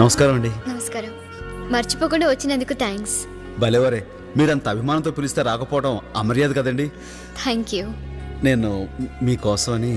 నమస్కారం అండి. నమస్కారం. మర్చిపోకుండా వచ్చినందుకు థ్యాంక్స్. భలేవరే, మీరంత అభిమానంతో పిలిస్తే రాకపోవడం అమర్యాద కదండి. Thank you. నేను మీకోసం అని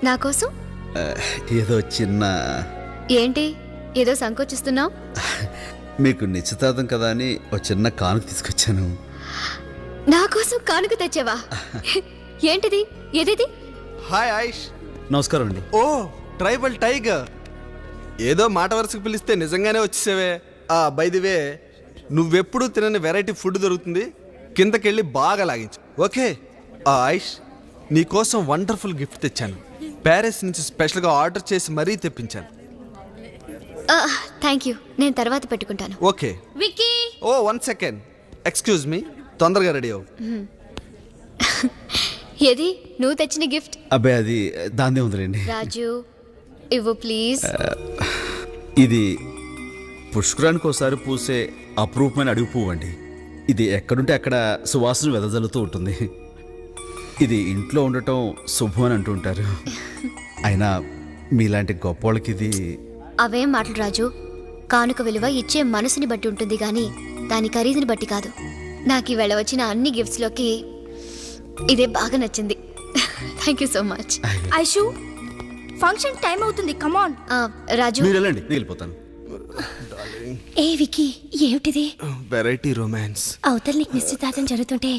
నా కోసం ఏదో చిన్న ఏంటి ఏదో సంకోచిస్తున్నావు? మీకు నిశ్చితార్థం కదా అని ఒక చిన్న కానుక తీసుకొచ్చాను. నా కోసం కానుక తెచ్చావా? ఏంటిది? ఏదిది? హాయ్ ఆయుష్. నమస్కారం అండి. ఓ ట్రైబల్ టైగర్, ఏదో మాట వరుసకు పిలిస్తే నిజంగానే వచ్చేసావే. బై ది వే, నువ్వెప్పుడు తినని వెరైటీ ఫుడ్ దొరుకుతుంది, కిందకెళ్ళి బాగా లాగించు. ఓకే ఆయుష్, నీకోసం వండర్ఫుల్ గిఫ్ట్ తెచ్చాను. ప్యారిస్ నుంచి స్పెషల్గా ఆర్డర్ చేసి మరీ తెప్పించాను. థ్యాంక్ యూ, నేను తర్వాత పెట్టుకుంటాను. ఓకే. విక్కీ. ఓ 1 సెకండ్, ఎక్స్క్యూజ్ మీ, తొందరగా రెడీ అవ్వు. ఏది నువ్వు తెచ్చిన గిఫ్ట్? అబ్బాయి అది దాందే ఉందిలేండి. రాజు ఇవ్వు ప్లీజ్. ఇది పుష్కరానికి ఒకసారి పూసే అపురూపమైన అడుగు పువ్వు అండి. ఇది ఎక్కడుంటే అక్కడ సువాసన వెదజల్లుతూ ఉంటుంది. ఇది ఇంట్లో ఉండటం శుభం అని అంటుంటారు. అయినా మీలాంటి గొప్ప వాళ్ళకి ఇది... అవేం మాటలు రాజు. కానుక విలువ ఇచ్చే మనసుని బట్టి ఉంటుంది కానీ దాని ఖరీదుని బట్టి కాదు. నాకు ఈవేళ వచ్చిన అన్ని గిఫ్ట్స్లోకి ఇదే బాగా నచ్చింది. Thank you so much. Aishu, function time అవుతుంది, కమాన్. రాజు మీరు వెళ్ళండి, నేను వెళ్ళిపోతాను. ఏ విక్కీ, ఏమిటిది? Variety romance. అవతల నీకు నిశ్చితార్థం జరుగుతుంటే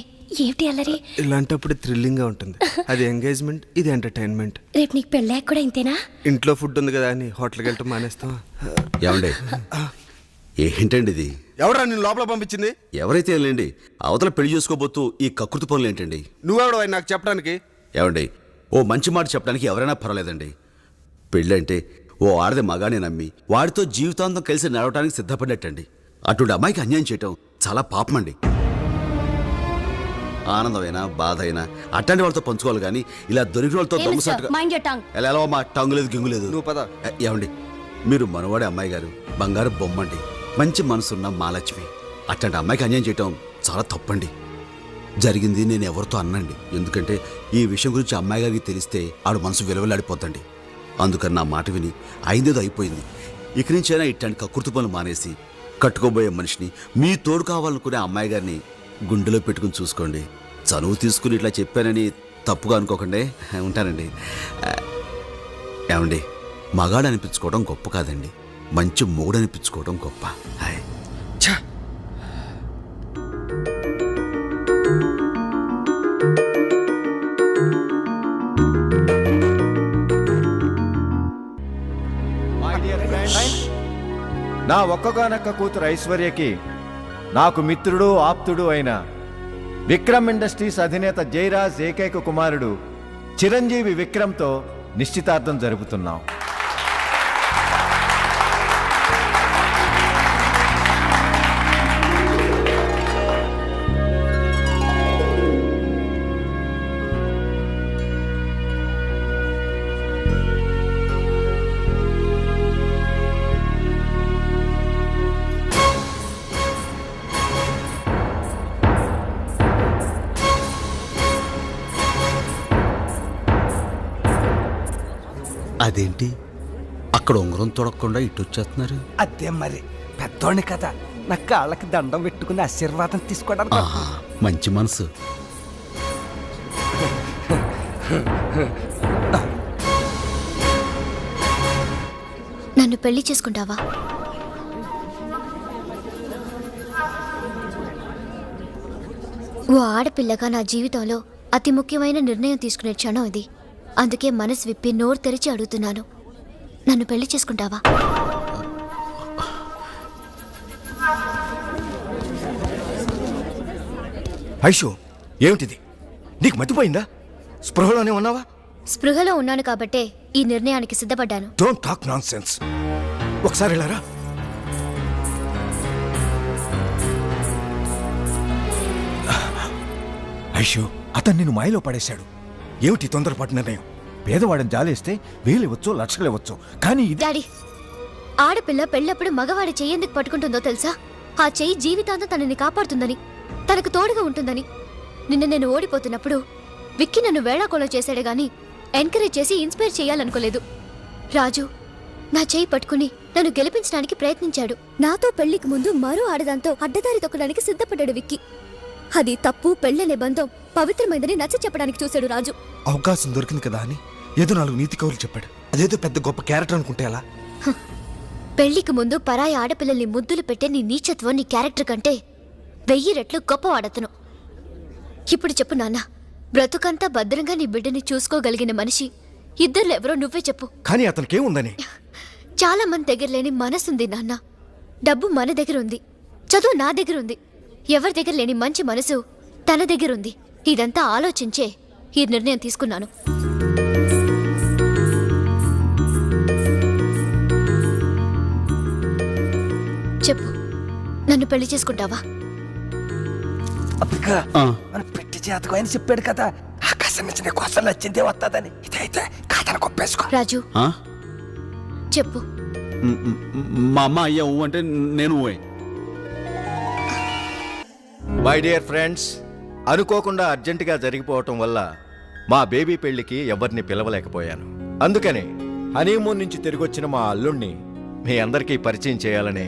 ఏమిటి అల్లరి? ఇలాంటప్పుడు థ్రిల్లింగ్ గా ఉంటుంది. అది ఎంగేజ్మెంట్, ఇది ఎంటర్టైన్మెంట్. రేపు నీకు పెళ్ళాక కూడా ఇంతేనా? ఇంట్లో ఫుడ్ ఉంది కదా అని హోటల్కి వెళ్ళటం మానేస్తాం. ఏమండి, ఏంటండి ఇది? ఎవరా నేను లోపల పంపించింది? ఎవరైతే వెళ్ళండి, అవతల పెళ్లి చేసుకోబోతూ ఈ కకృతి పనులు ఏంటండి? నువ్వెవడో నాకు చెప్పడానికి? ఏమండి, ఓ మంచి మాట చెప్పడానికి ఎవరైనా పర్వాలేదండి. పెళ్ళంటే ఓ ఆడది మగానే నమ్మి వాడితో జీవితాంతం కలిసి నడవడానికి సిద్ధపడ్డట్టండి. అటువంటి అమ్మాయికి అన్యాయం చేయటం చాలా పాపమండి. ఆనందమైనా బాధ అయినా అట్లాంటి వాళ్ళతో పంచుకోవాలి కానీ ఇలా దొరికిన వాళ్ళతో దొంగసాటుగా ఎలా మా టంగు లేదు గింగు లేదు. నువ్వు పద. ఏమండి, మీరు మనవాడే అమ్మాయి గారు, బంగారు బొమ్మండి, మంచి మనసున్న మహాలక్ష్మి. అట్లాంటి అమ్మాయికి అన్యాయం చేయటం చాలా తప్పండి. జరిగింది నేను ఎవరితో అన్నండి, ఎందుకంటే ఈ విషయం గురించి అమ్మాయి గారికి తెలిస్తే ఆడు మనసు విలువలాడిపోతండి. అందుకని నా మాట విని అయిందేదో అయిపోయింది. ఇక నుంచైనా ఇట్లాంటి కకృతి పనులు మానేసి కట్టుకోబోయే మనిషిని, మీ తోడు కావాలనుకునే అమ్మాయి గారిని గుండెలో పెట్టుకుని చూసుకోండి. చనువు తీసుకుని ఇట్లా చెప్పానని తప్పుగా అనుకోకండి. ఉంటానండి. ఏమండి, మగాడు అనిపించుకోవడం గొప్ప కాదండి, మంచి మొగుడు అనిపించుకోవడం గొప్ప. హాయ్. నా ఒక్కగానొక్క కూతురు ఐశ్వర్యకి నాకు మిత్రుడు ఆప్తుడు అయిన విక్రమ్ ఇండస్ట్రీస్ అధినేత జయరాజ్ ఏకైక కుమారుడు చిరంజీవి విక్రమ్తో నిశ్చితార్థం జరుపుతున్నాం. అదేంటి అక్కడ ఉంగరం తొడకుండా ఇటు వచ్చేస్తున్నారు? అదే మరి పెద్దోడిని కదా, నా కాళ్ళకి దండం పెట్టుకుని ఆశీర్వాదం తీసుకోవడానికి. మంచి మనసు. నన్ను పెళ్లి చేసుకుంటావా? ఓ ఆడపిల్లగా నా జీవితంలో అతి ముఖ్యమైన నిర్ణయం తీసుకునే క్షణం ఇది. అందుకే మనసు విప్పి నోరు తెరిచి అడుగుతున్నాను, నన్ను పెళ్లి చేసుకుంటావా? ఐషు, ఏమిటిది? నీకు మతిపోయిందా? స్పృహలోనే ఉన్నావా? స్పృహలో ఉన్నాను కాబట్టే ఈ నిర్ణయానికి సిద్ధపడ్డాను. Don't talk nonsense. ఒకసారి వెళ్ళారా? ఐషు, అతను నిన్ను మాయలో పడేశాడు. ఏమిటి తొందరపాటు నిర్ణయం? పేదవాడిని జాలేస్తే వేలివ్వచ్చు, లక్షలివ్వచ్చు, కానీ డాడీ, ఆడపిల్ల పెళ్ళప్పుడు మగవాడి చెయ్యి ఎందుకు పట్టుకుంటుందో తెలుసా? ఆ చెయ్యి జీవితాంతం తనని కాపాడుతుందని, తనకు తోడుగా ఉంటుందని. నిన్న నేను ఓడిపోతున్నప్పుడు విక్కీ నన్ను వేళాకోళం చేశాడే గాని ఎంకరేజ్ చేసి ఇన్స్పైర్ చేయాలనుకోలేదు. రాజు నా చేయి పట్టుకుని నన్ను గెలిపించడానికి ప్రయత్నించాడు. నాతో పెళ్లికి ముందు మరో ఆడదాంతో అడ్డదారి తొక్కడానికి సిద్ధపడ్డాడు విక్కీ. అది తప్పు, పెళ్ళనే బంధం పవిత్రమైందని నచ్చ చెప్పడానికి చూశాడు రాజు. అవకాశం దొరికింది కదా అని ఏదో 4 నీతి కవులు చెప్పాడు. అదేదో పెద్ద గొప్ప క్యారెక్టర్ అనుకుంటే ఎలా? పెళ్లికి ముందు పరాయి ఆడపిల్లల్ని ముద్దులు పెట్టే నీ నీచత్వం నీ క్యారెక్టర్ కంటే 1000 రెట్లు గొప్పవాడతను. ఇప్పుడు చెప్పు నాన్న, బ్రతుకంతా భద్రంగా నీ బిడ్డని చూసుకోగలిగిన మనిషి ఇద్దరు ఎవరో నువ్వే చెప్పు. కానీ అతనికేముందని? చాలా మంది దగ్గర లేని మనసుంది నాన్న. డబ్బు మన దగ్గర ఉంది, చదువు నా దగ్గర ఉంది. ఎవరి దగ్గర లేని మంచి మనసు తన దగ్గర ఉంది. ఇదంతా ఆలోచించే ఈ నిర్ణయం తీసుకున్నాను. చెప్పు, నన్ను పెళ్లి చేసుకుంటావా? అబ్బిక మన పెట్టి జాతకం అని చెప్పాడు కదా, ఆకాశం నుంచి నీకు అసలు నచ్చిందే వస్తుందని. ఇదైతే కాదని కొప్పేసుకో. రాజు ఆ? చెప్పు. మా అమ్మ అయ్యా ఊ అంటే నేను ఊయే. మై డియర్ ఫ్రెండ్స్, అనుకోకుండా అర్జెంటుగా జరిగిపోవటం వల్ల మా బేబీ పెళ్లికి ఎవరిని పిలవలేకపోయాను. అందుకని హనీమూన్ నుంచి తిరిగొచ్చిన మా అల్లుణ్ణి మీ అందరికీ పరిచయం చేయాలని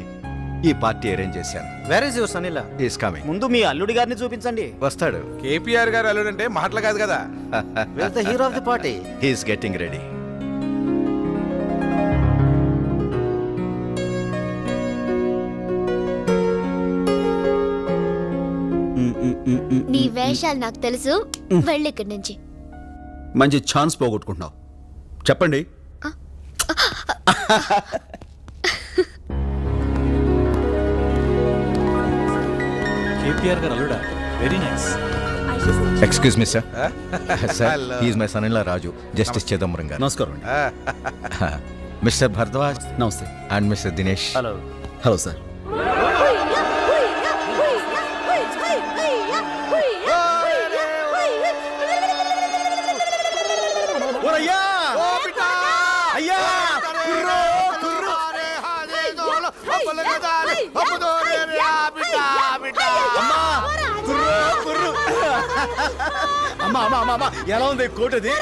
ఈ పార్టీ అరేంజ్ చేశాను. Where is your son-in-law? Is coming. ముందు మీ అల్లుడి గారిని చూపించండి. వస్తాడు. కేపీఆర్ గారు అల్లుడంటే మాటలు కాదు కదా. Where the hero of the party? He's getting ready. నీ వేషాలు నాకు తెలుసు. వెళ్ళి ఇక్కడి నుంచి. మంచి ఛాన్స్ పోగొట్టుకుంటున్నావు. చెప్పండి. కేపీఆర్ గారు అల్లుడా? Very nice. Excuse me sir. Sir, he's my son in law Raju, justice Chidambaram గారు. నమస్కారం అండి. మిస్టర్ భరద్వాజ్ నమస్తే. And mister Dinesh. Hello. Hello sir. అమ్మా అమ్మా అమ్మా, ఎలా ఉంది కోటది?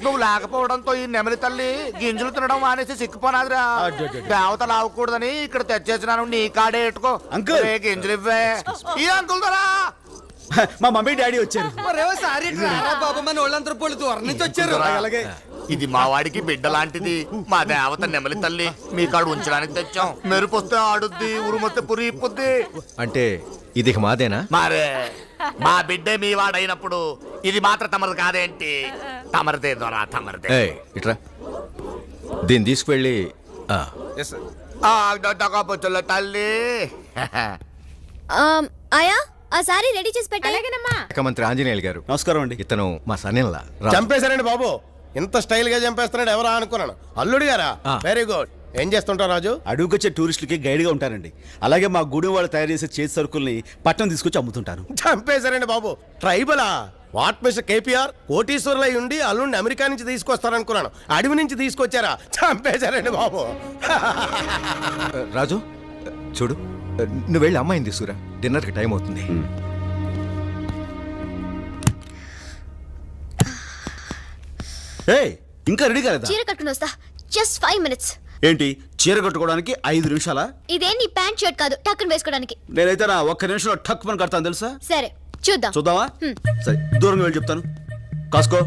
నువ్వు లేకపోవడంతో ఈ నెమలి తల్లి గింజలు తినడం మానేసి సిక్కిపోనాదిరా. దేవత లావకూడదని ఇక్కడ తెచ్చేసినాను, నీ కాడే ఎట్టుకో. అంకుల్. గింజలు ఇవ్వే. ఈ అంకుల్ దరా మా మమ్మీ డాడీ వచ్చారు. అలాగే ఇది మా వాడికి బిడ్డ లాంటిది. మా దేవత నెమలి తల్లి మీ కాడు ఉంచడానికి తెచ్చాం. మెరుపొస్తే ఆడుద్ది, ఉరుమొస్తే పురి ఇప్పుద్ది. అంటే ఇది మాదేనా? మరే మా బిడ్డే మీ వాడైనప్పుడు ఇది మాత్రం తమరు కాదేంటి? తమరిదే దొరా, తమరిదే. ఏయ్, ఇట్రా. దీన్ని తీసుకువెళ్ళి పొచ్చుల తల్లి. ఆయా ఆ సారీ రెడీ చేసి పెట్టాలి. శాఖ మంత్రి ఆంజనేయులు గారు. నమస్కారం అండి. ఇతను మా సన్నిన్లా. చంపేశారండి బాబు. ఇంత స్టైల్ గా చంపేస్తున్నాడు ఎవరా అనుకున్నాను. అల్లుడు గారా? Very good. ఏం చేస్తుంటారు రాజు? అడుగుకొచ్చే టూరిస్టులకి గైడ్గా ఉంటానండి. అలాగే మా గూడెం వాళ్ళు తయారు చేసే చేతి సరుకుల్ని పట్టణం తీసుకొచ్చి అమ్ముతుంటాను. చంపేశారండి బాబు. ట్రైబలా? వాట్ మిస్టర్ కేపీఆర్ కోటీశ్వరులై ఉండి అల్లుడిని అమెరికా నుంచి తీసుకొస్తారనుకున్నాను. అడవి నుంచి తీసుకొచ్చారా? చంపేశారండి బాబు. రాజు చూడు, నువ్వు వెళ్ళి అమ్మాయిని తీసుకురా. డిన్నర్కి టైం అవుతుంది. ఏయ్, ఇంకా రెడీ కాలేదా? చీర కట్టుకుని వస్తా. Just 5 minutes. ఏంటి, చీర కట్టుకోవడానికి 5 నిమిషాలా? ఇదే నీ ప్యాంట్ షర్ట్ కాదు, టక్కుని వేసుకోవడానికి. నేనైతే నా ఒక్క నిమిషంలో టక్ పని కడతాను తెలుసా? సరే చూద్దాం. చూద్దామా? సరే, దూరంగా వెళ్ళి చెప్తాను. కాసుకో.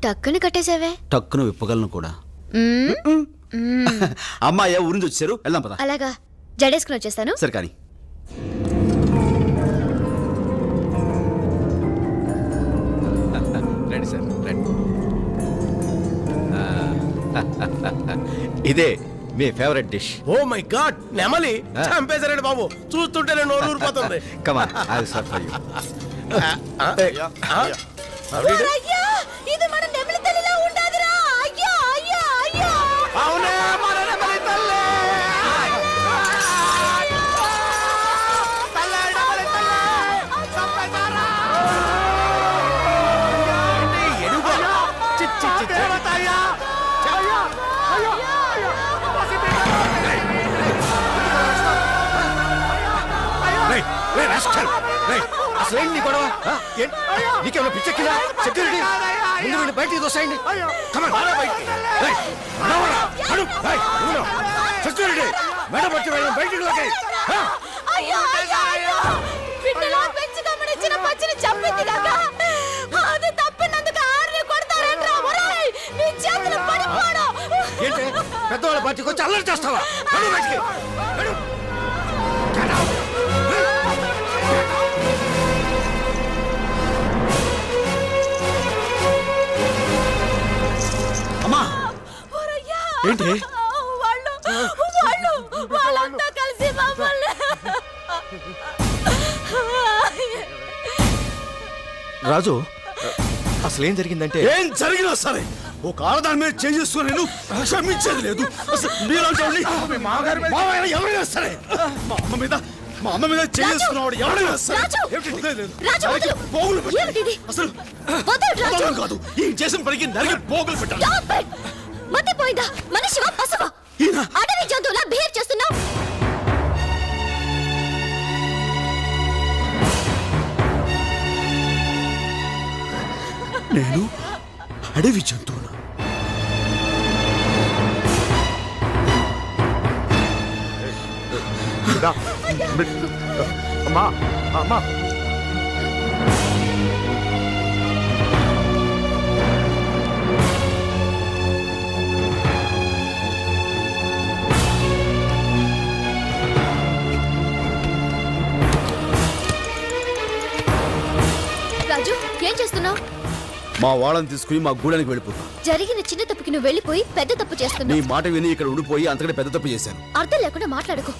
టక్కుని కట్టేసావే. టక్కును విప్పగలను కూడా. అమ్మాయ్య ఊరి నుంచి వచ్చారు, వెళ్దాం పద. అలాగా, జడేసుకుని వచ్చేస్తాను. సరే కానీ. రండి సార్, రండి. ఇదే మీ favourite dish. Oh my god, నెమలి. చంపేశారండి బాబు. చూస్తుంటేనే నోరు ఊరిపోతుంది. Come on, I will serve for you. ఇది మన నెమలి తల్లిలా ఉండాదిరా. అయ్యో అయ్యో అయ్యో. అవునే మన నెమలి తల్లి. తల్లి, నెమలి అసలు ఏంటి నీ గొడవ ఆ? ఏంటి? నీకేమైనా పిచ్చెక్కిందా? సెక్యూరిటీ ముందు వీడిని బయటికి దోసేయండి. Come on, రారా బయటికి. రేయ్, నడవరా, నడు. రేయ్, నువ్వు. సెక్యూరిటీ మెడ పట్టి వెళ్ళడం బయటికి లాగేయ్. ఆ? అయ్యో అయ్యో అయ్యో బిడ్డలో పెంచుకోమనిచ్చిన పచ్చిని చంపింది కాక అది తప్పినందుకు ఆర్ని కొడతారేంట్రా ఒరేయ్ నీ చేతులు పడిపోడు ఏంటి పెద్దవాళ్ళ పార్టీకి వచ్చి అల్లరి చేస్తావా? నడు బయటికి. నడు. Get out. అమ్మా ఒరయ్యా ఏంటి? వాళ్ళంతా కలిసి మమ్మల్ని రాజు అసలు ఏం జరిగిందంటే ఏం జరిగినా సరే ఒక ఆడదాని మీద చేసుకుని నేను క్షమించేది లేదు. అసలు మీలాంటి వాడిని మావయ్య ఎవరైనా సరే మా అమ్మ మీద చేసుకున్నవాడు ఎవరైనా సరే రాజు! వదిలేదు. రాజు, వదిలు. పోగులు పెట్టాలి. ఏమిటిది? అసలు వదలు, రాజు. వదలను కాదు ఈ చేసిన పనికి నరికి పోగులు పెట్టాలి. Stop it! మతిపోయిందా మనిషివా పశువా ఈయన అడవి జంతువులా బిహేవ్ చేస్తున్నావు. నేను అడవి జంతువును. అమ్మా అమ్మా రాజు ఏం చేస్తున్నావు? మా వాళ్ళని తీసుకుని మా గూడానికి వెళ్ళిపోతా. జరిగిన చిన్న తప్పుకి నువ్వు వెళ్ళిపోయి పెద్ద తప్పు నీ చేస్తున్నావు. మాట విని ఇక్కడ ఉండిపోయి అంతకంటే పెద్ద తప్పు చేశాను. అర్థం లేకుండా మాట్లాడుకో.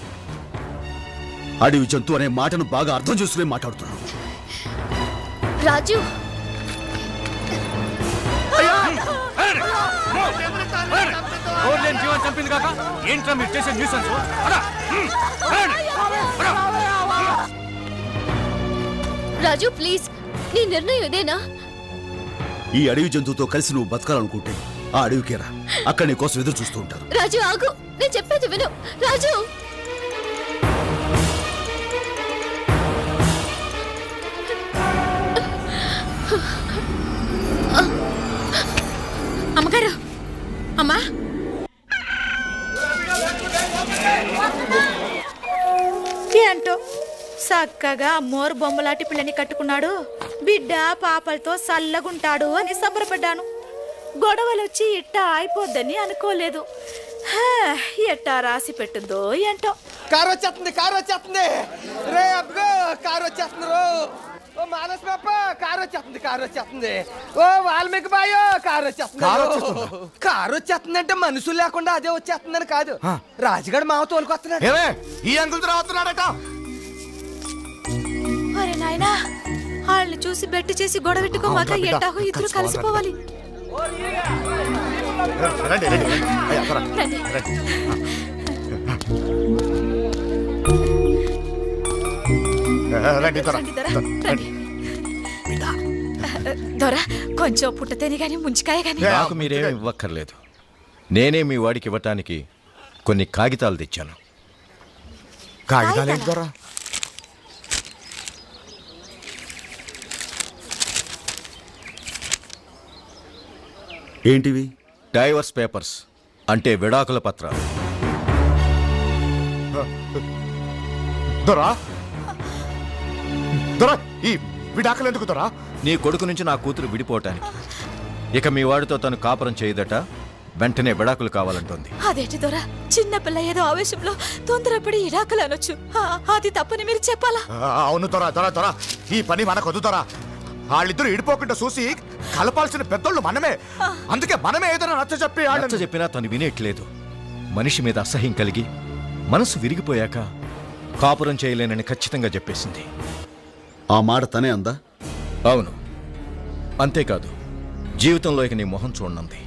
అడవి జంతువు అనే మాటను బాగా అర్థం చేసుకుని మాట్లాడుతున్నాను. రాజు జీవన్ చంపింది కాక ఏంట్రా మీరు చేసే న్యూసెన్స్? రాజు ప్లీజ్ నీ నిర్ణయం ఇదేనా? ఈ అడవి జంతువుతో కలిసి నువ్వు బతకాలనుకుంటే ఆ అడవికేరా. అక్కడ నీ కోసం ఎదురు చూస్తూ ఉంటారు. రాజు ఆగు నేను చెప్పేది విను. రాజు అమ్మగారు అమ్మా ఏంటో చక్కగా అమ్మోరు బొమ్మలాంటి పిల్లని కట్టుకున్నాడు బిడ్డ పాపలతో సల్లగుంటాడు అని సంబరపడ్డాను. గొడవలొచ్చి ఇట్టా అయిపోద్దని అనుకోలేదు. ఎట్టా రాసి పెట్టిందో ఏంటో. కారు వచ్చేస్తుంది రే అబ్బో కారు వచ్చేస్తుంది రో. ఓ మానస్ పాప కారు వచ్చేస్తుంది ఓ వాల్మీకి బాయో కారు వచ్చేస్తుంది అంటే మనుషులు లేకుండా అదే వచ్చేస్తుందని కాదు. రాజుగాడు మావ తోలుకొస్తున్నాడు. ఏమే ఈ అంకుల్ రావస్తున్నాడట. అరే నాయనా వాళ్ళని చూసి బెట్టి చేసి గొడవెట్టుకోమాక ఎట్టాహో ఇద్దరు కలిసిపోవాలి. రండి రండి అయ్యా, త్వర. రండి. రండి త్వర. రండి దొర, రండి. దొర కొంచెం పుట్టతేనే గాని ముంచికాయ గాని. నాకు మీరేమి ఇవ్వక్కర్లేదు. నేనే మీ వాడికి ఇవ్వటానికి కొన్ని కాగితాలు తెచ్చాను. కాగితాలు ఏంటి త్వర? ఏంటివి? డైవర్స్ పేపర్స్ అంటే విడాకుల పత్రాలు. దొరా దొరా ఈ విడాకులు ఎందుకు దొరా? నీ కొడుకు నుంచి నా కూతురు విడిపోవటానికి. ఇక మీ వాడితో తను కాపురం చేయదట. వెంటనే విడాకులు కావాలంటోంది. అదేంటి దొర చిన్న పిల్ల ఏదో ఆవేశంలో తొందరపడి ఇడాకులు అనొచ్చు. అది తప్పని మీరు చెప్పాలా? అవును దొరా దొరా దొరా ఈ పని మనకొద్దు దొరా. వాళ్ళిద్దరు ఇడిపోకుండా చూసి కలపాల్సిన పెద్దోళ్ళు మనమే. అందుకే మనమే ఏదైనా నచ్చ చెప్పి నచ్చ చెప్పినా తను వినేట్లేదు. మనిషి మీద అసహ్యం కలిగి మనసు విరిగిపోయాక కాపురం చేయలేనని ఖచ్చితంగా చెప్పేసింది. ఆ మాట తనే అందా? అవును. అంతేకాదు జీవితంలో ఇక నీ మొహం చూడనుంది.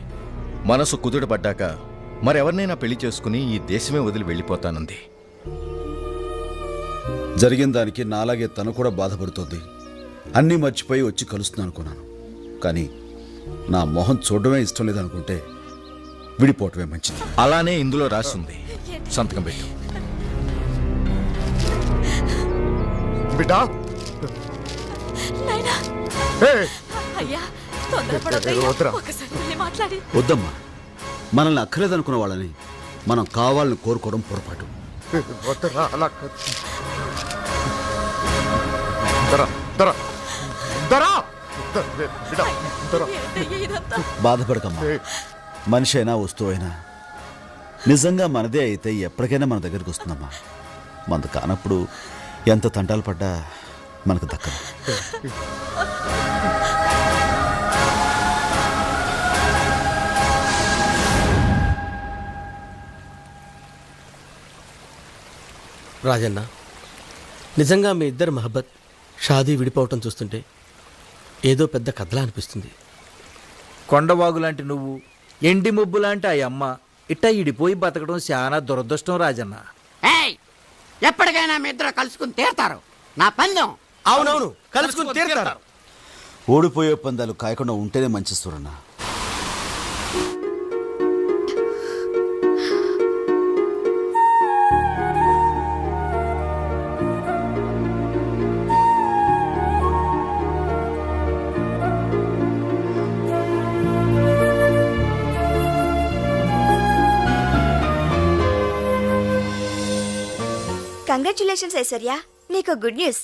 మనసు కుదుటపడ్డాక మరెవరినైనా పెళ్లి చేసుకుని ఈ దేశమే వదిలి వెళ్ళిపోతానంది. జరిగిన దానికి నాలాగే తను కూడా బాధపడుతోంది. అన్నీ మర్చిపోయి వచ్చి కలుస్తున్నాను అనుకున్నాను. కానీ నా మొహం చూడడమే ఇష్టం లేదనుకుంటే విడిపోవటమే మంచిది. అలానే ఇందులో రాసింది. సంతకం పెట్టు. బిడ్డా నాయనా ఏయ్, అయ్యా తొందరపడొద్దయ్యా. వద్దురా. ఒకసారి వెళ్ళి మాట్లాడి వద్దమ్మా, మనల్ని అక్కర్లేదనుకున్న వాళ్ళని మనం కావాలని కోరుకోవడం పొరపాటు. వద్దురా, అలా కాదు. దరా, దరా, దరా. బిడ్డా, దరా. ఏంటయ్యా ఇదంతా? బాధపడకమ్మా, మనిషి అయినా వస్తువు అయినా నిజంగా మనదే అయితే ఎప్పటికైనా మన దగ్గరికి వస్తుందమ్మా. మనది కానప్పుడు ఎంత తంటాలు పడ్డా మనకు దక్కదు. రాజన్న, నిజంగా మీ ఇద్దరు మహబ్బత్ షాదీ విడిపోవటం చూస్తుంటే ఏదో పెద్ద కథలా అనిపిస్తుంది. కొండవాగు లాంటి నువ్వు, ఎండి ముబ్బు లాంటి ఆ అమ్మ ఇట్టా ఇడిపోయి బతకడం చాలా దురదృష్టం రాజన్న. ఏయ్ ఎప్పటికైనా మీ ఇద్దరు కలుసుకుని తీరతారు. నా పందెం. అవునవును, కలుసుకుని తీరుతారు. ఓడిపోయే పందాలు కాయకుండా ఉంటేనే మంచి సూరన్న. కంగ్రాచులేషన్స్ ఐశ్వర్య, నీకు గుడ్ న్యూస్.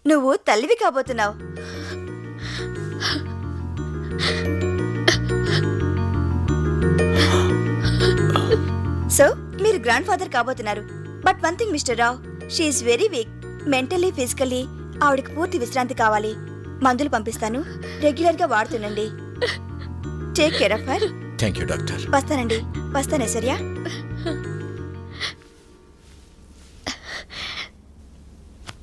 నువ్వు తల్లివి కాబోతున్నావు. సో మీరు గ్రాండ్ ఫాదర్ కాబోతున్నారు. But one thing Mr Rao, she is very weak. Mentally physically ఆవిడకి పూర్తి విశ్రాంతి కావాలి. మందులు పంపిస్తాను, రెగ్యులర్ గా వాడుతుండండి. Take care of her. Thank you doctor. వస్తానండి. వస్తాను ఐశ్వర్య.